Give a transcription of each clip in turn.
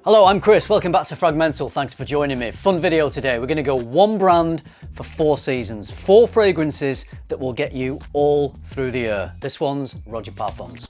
Hello, I'm Chris. Welcome back to FRAG-MENTAL. Thanks for joining me. Fun video today. We're going to go one brand for 4 seasons. 4 fragrances that will get you all through the year. This one's Roja Parfums.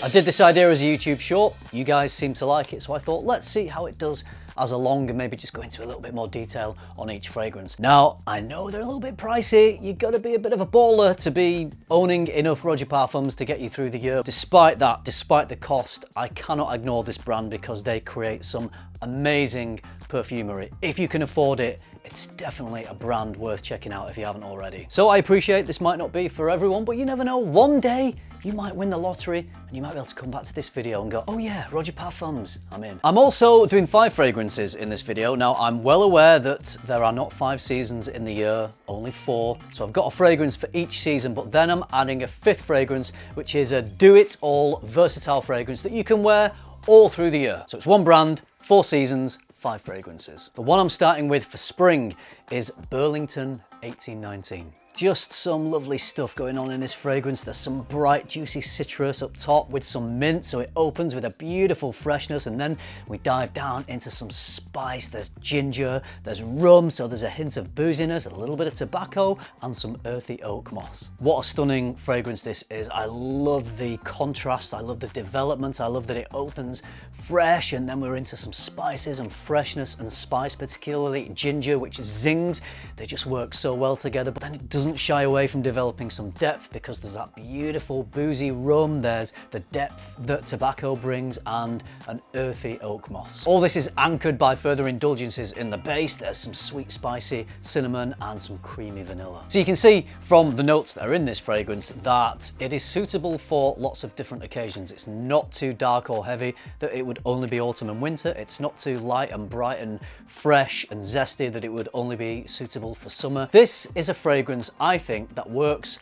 I did this idea as a YouTube short. You guys seem to like it, so I thought let's see how it does as a long and maybe just go into a little bit more detail on each fragrance. Now, I know they're a little bit pricey. You've got to be a bit of a baller to be owning enough Roja Parfums to get you through the year. Despite that, despite the cost, I cannot ignore this brand because they create some amazing perfumery. If you can afford it, it's definitely a brand worth checking out if you haven't already. So I appreciate this might not be for everyone, but you never know. One day you might win the lottery and you might be able to come back to this video and go, oh yeah, Roja Parfums, I'm in. I'm also doing 5 fragrances in this video. Now, I'm well aware that there are not 5 seasons in the year, only 4. So I've got a fragrance for each season, but then I'm adding a 5th fragrance, which is a do-it-all versatile fragrance that you can wear all through the year. So it's one brand, 4 seasons, 5 fragrances. The one I'm starting with for spring is Burlington 1819. Just some lovely stuff going on in this fragrance. There's some bright, juicy citrus up top with some mint, so it opens with a beautiful freshness, and then we dive down into some spice. There's ginger, there's rum, so there's a hint of booziness, a little bit of tobacco, and some earthy oak moss. What a stunning fragrance this is. I love the contrast, I love the development, I love that it opens fresh, and then we're into some spices and freshness and spice, particularly ginger, which zings. They just work so well together, but then it doesn't shy away from developing some depth because there's that beautiful boozy rum, there's the depth that tobacco brings, and an earthy oak moss. All this is anchored by further indulgences in the base. There's some sweet spicy cinnamon and some creamy vanilla. So you can see from the notes that are in this fragrance that it is suitable for lots of different occasions. It's not too dark or heavy that it would only be autumn and winter. It's not too light and bright and fresh and zesty that it would only be suitable for summer. This is a fragrance I think that works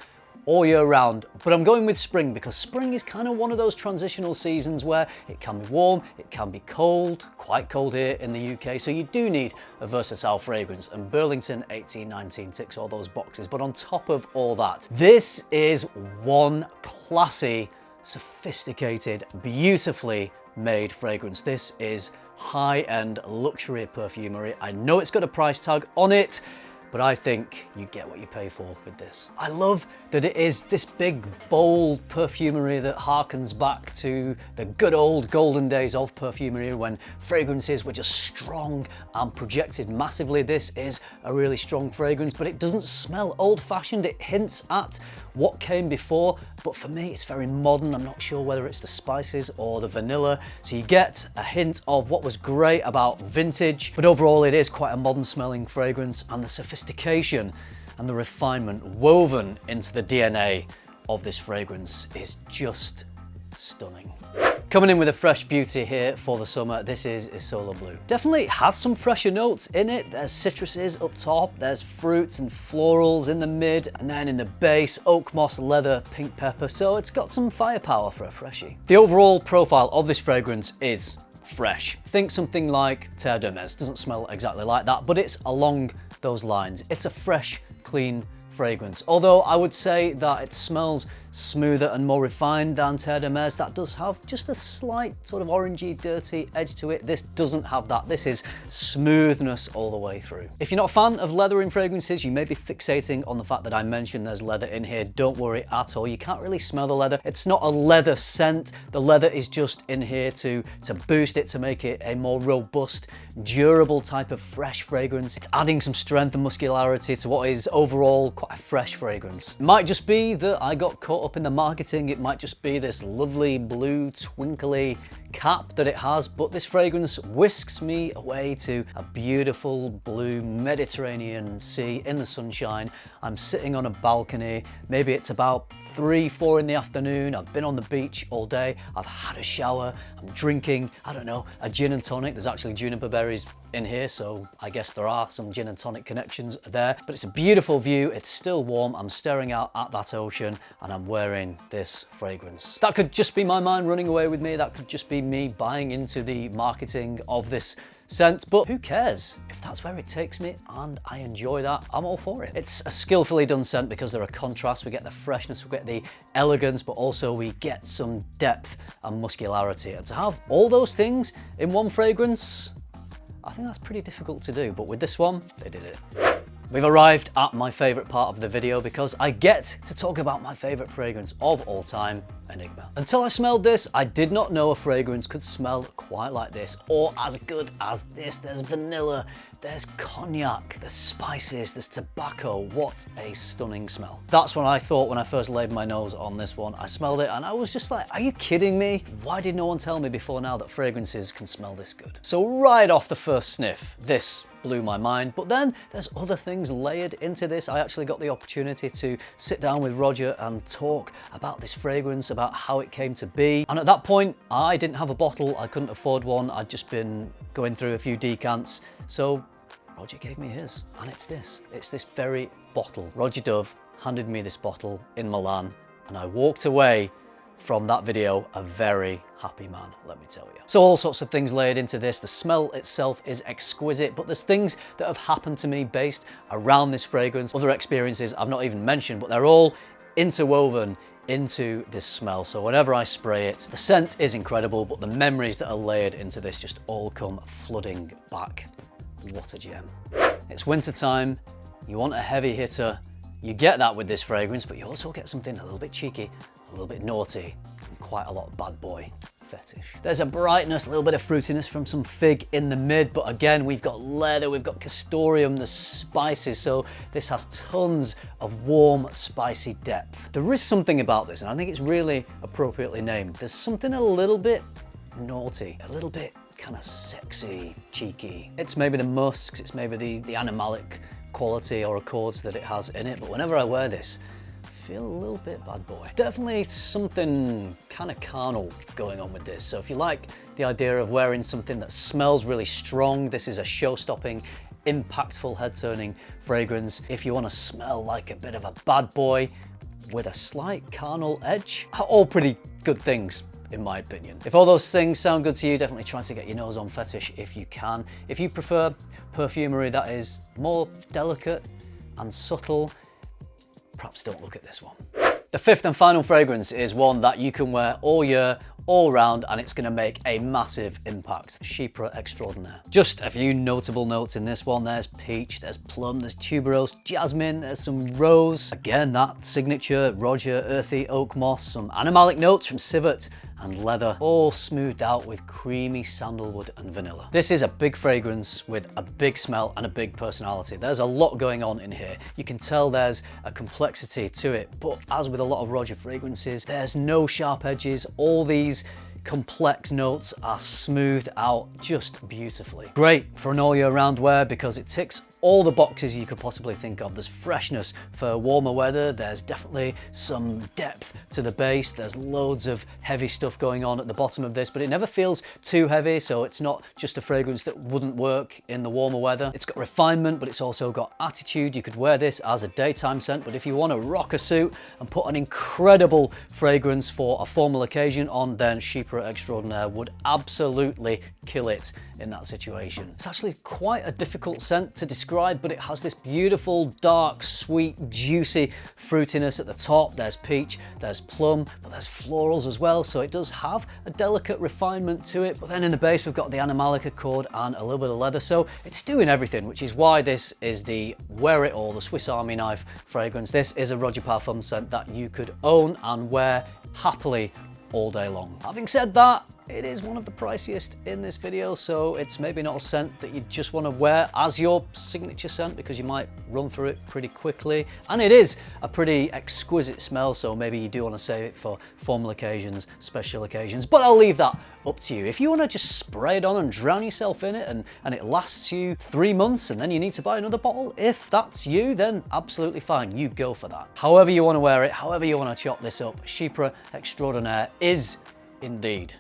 all year round, but I'm going with spring because spring is kind of one of those transitional seasons where it can be warm, it can be cold, quite cold here in the UK, so you do need a versatile fragrance, and Burlington 1819 ticks all those boxes. But on top of all that, this is one classy, sophisticated, beautifully made fragrance. This is high-end luxury perfumery. I know it's got a price tag on it, but I think you get what you pay for with this. I love that it is this big, bold perfumery that harkens back to the good old golden days of perfumery when fragrances were just strong and projected massively. This is a really strong fragrance, but it doesn't smell old-fashioned. It hints at what came before, but for me, it's very modern. I'm not sure whether it's the spices or the vanilla. So you get a hint of what was great about vintage, but overall it is quite a modern smelling fragrance, and the sophistication and the refinement woven into the DNA of this fragrance is just stunning. Coming in with a fresh beauty here for the summer, this is Isola Blue. Definitely has some fresher notes in it. There's citruses up top, there's fruits and florals in the mid, and then in the base, oak moss, leather, pink pepper, so it's got some firepower for a freshie. The overall profile of this fragrance is fresh. Think something like Terre de Mes. Doesn't smell exactly like that, but it's along those lines. It's a fresh, clean fragrance. Although I would say that it smells smoother and more refined than Terre de Mes. That does have just a slight sort of orangey, dirty edge to it. This doesn't have that. This is smoothness all the way through. If you're not a fan of leather in fragrances, you may be fixating on the fact that I mentioned there's leather in here. Don't worry at all. You can't really smell the leather. It's not a leather scent. The leather is just in here to boost it, to make it a more robust, durable type of fresh fragrance. It's adding some strength and muscularity to what is overall quite a fresh fragrance. It might just be that I got caught up in the marketing. It might just be this lovely blue twinkly cap that it has, but this fragrance whisks me away to a beautiful blue Mediterranean sea in the sunshine. I'm sitting on a balcony. Maybe it's about 3-4 in the afternoon. I've been on the beach all day. I've had a shower. I'm drinking, I don't know, a gin and tonic. There's actually juniper berries in here, so I guess there are some gin and tonic connections there. But it's a beautiful view. It's still warm. I'm staring out at that ocean and I'm wearing this fragrance. That could just be my mind running away with me. That could just be me buying into the marketing of this scent, but who cares? If that's where it takes me and I enjoy that, I'm all for it. It's a skillfully done scent because there are contrasts. We get the freshness, we get the elegance, but also we get some depth and muscularity. And to have all those things in one fragrance, I think that's pretty difficult to do, but with this one, they did it. We've arrived at my favorite part of the video because I get to talk about my favorite fragrance of all time, Enigma. Until I smelled this, I did not know a fragrance could smell quite like this or as good as this. There's vanilla, there's cognac, there's spices, there's tobacco. What a stunning smell. That's what I thought when I first laid my nose on this one. I smelled it and I was just like, are you kidding me? Why did no one tell me before now that fragrances can smell this good? So right off the first sniff, this blew my mind, but then there's other things layered into this. I actually got the opportunity to sit down with Roja and talk about this fragrance, about how it came to be. And at that point, I didn't have a bottle, I couldn't afford one, I'd just been going through a few decants. So Roja gave me his, and it's this very bottle. Roja Dove handed me this bottle in Milan, and I walked away from that video a very happy man, let me tell you. So all sorts of things layered into this. The smell itself is exquisite, but there's things that have happened to me based around this fragrance, other experiences I've not even mentioned, but they're all interwoven into this smell. So whenever I spray it, the scent is incredible, but the memories that are layered into this just all come flooding back. What a gem. It's winter time, you want a heavy hitter, you get that with this fragrance, but you also get something a little bit cheeky, a little bit naughty, and quite a lot of bad boy fetish. There's a brightness, a little bit of fruitiness from some fig in the mid, but again, we've got leather, we've got castoreum, the spices, so this has tons of warm, spicy depth. There is something about this, and I think it's really appropriately named. There's something a little bit naughty, a little bit kind of sexy, cheeky. It's maybe the musks, it's maybe the animalic quality or accords that it has in it, but whenever I wear this, I feel a little bit bad boy. Definitely something kind of carnal going on with this. So if you like the idea of wearing something that smells really strong, this is a show-stopping, impactful, head-turning fragrance. If you want to smell like a bit of a bad boy with a slight carnal edge, all pretty good things in my opinion. If all those things sound good to you, definitely try to get your nose on fetish if you can. If you prefer perfumery that is more delicate and subtle, perhaps don't look at this one. The fifth and final fragrance is one that you can wear all year, all round, and it's going to make a massive impact. Chypre Extraordinaire. Just a few notable notes in this one. There's peach, there's plum, there's tuberose, jasmine, there's some rose. Again, that signature Roja earthy oak moss, some animalic notes from civet and leather, all smoothed out with creamy sandalwood and vanilla. This is a big fragrance with a big smell and a big personality. There's a lot going on in here. You can tell there's a complexity to it, but as with a lot of Roja fragrances, there's no sharp edges. All these complex notes are smoothed out just beautifully. Great for an all year round wear because it ticks all the boxes you could possibly think of. There's freshness for warmer weather, there's definitely some depth to the base, there's loads of heavy stuff going on at the bottom of this, but it never feels too heavy, so it's not just a fragrance that wouldn't work in the warmer weather. It's got refinement, but it's also got attitude. You could wear this as a daytime scent, but if you want to rock a suit and put an incredible fragrance for a formal occasion on, then Chypre Extraordinaire would absolutely kill it in that situation. It's actually quite a difficult scent to describe, but it has this beautiful, dark, sweet, juicy fruitiness at the top. There's peach, there's plum, but there's florals as well, so it does have a delicate refinement to it. But then in the base, we've got the animalic accord and a little bit of leather, so it's doing everything, which is why this is the wear it all, the Swiss Army knife fragrance. This is a Roja Parfums scent that you could own and wear happily all day long. Having said that, it is one of the priciest in this video, so it's maybe not a scent that you just want to wear as your signature scent because you might run through it pretty quickly. And it is a pretty exquisite smell, so maybe you do want to save it for formal occasions, special occasions, but I'll leave that up to you. If you want to just spray it on and drown yourself in it and it lasts you 3 months and then you need to buy another bottle, if that's you, then absolutely fine, you go for that. However you want to wear it, however you want to chop this up, Chypre Extraordinaire is indeed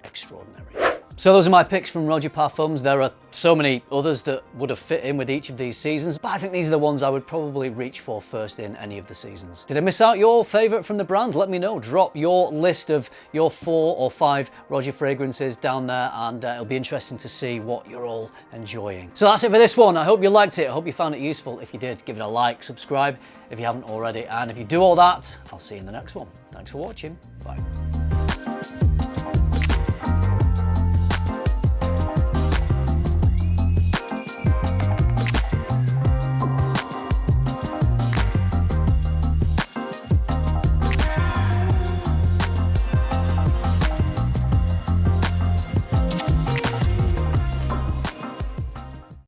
extraordinary. So those are my picks from Roja Parfums. There are so many others that would have fit in with each of these seasons, but I think these are the ones I would probably reach for first in any of the seasons. Did I miss out your favourite from the brand? Let me know. Drop your list of your 4 or 5 Roja fragrances down there, and it'll be interesting to see what you're all enjoying. So that's it for this one. I hope you liked it. I hope you found it useful. If you did, give it a like, subscribe if you haven't already, and if you do all that, I'll see you in the next one. Thanks for watching. Bye.